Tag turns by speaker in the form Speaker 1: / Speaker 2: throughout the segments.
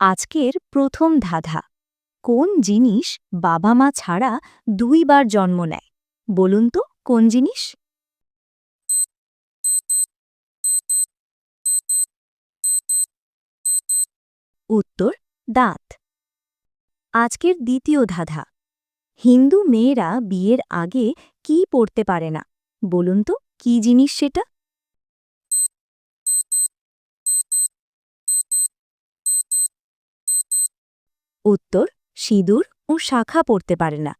Speaker 1: আজকের প্রথম ধাঁধা। কোন জিনিস বাবা মা ছাড়া ২ বার জন্ম নেয়? বলুন তো কোন জিনিস? উত্তর দাঁত। আজকের দ্বিতীয় ধাঁধা। হিন্দু মেয়েরা বিয়ের আগে কি পড়তে পারে না? বলুন তো কি জিনিস সেটা? উত্তর সিঁদুর ও শাখা পড়তে পারে না।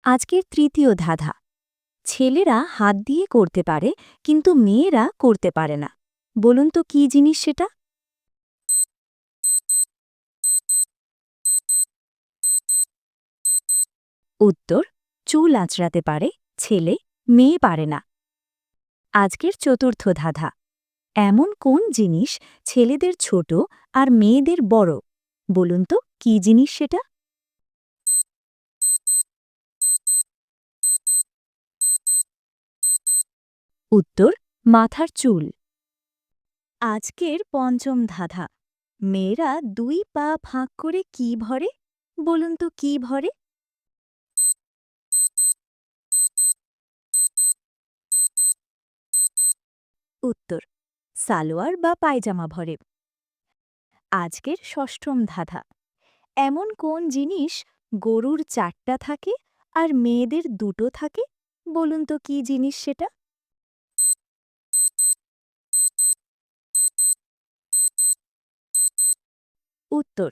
Speaker 1: আজকের তৃতীয় ধাঁধা। ছেলেরা হাত দিয়ে করতে পারে কিন্তু মেয়েরা করতে পারে না। বলুন তো কি জিনিস সেটা? উত্তর চুল আঁচড়াতে পারে ছেলে, মেয়ে পারে না। আজকের চতুর্থ ধাঁধা। এমন কোন জিনিস ছেলেদের ছোট আর মেয়েদের বড়? বলুন তো কি জিনিস সেটা? উত্তর মাথার চুল। আজকের পঞ্চম ধাঁধা। মেয়েরা ২ পা ফাঁক করে কি ভরে? বলুন তো কি ভরে? উত্তর সালোয়ার বা পায়জামা ভরে। আজকের ষষ্ঠম ধাঁধা। এমন কোন জিনিস গরুর ৪টা থাকে আর মেয়েদের ২টো থাকে? বলুন তো কি জিনিস সেটা? উত্তর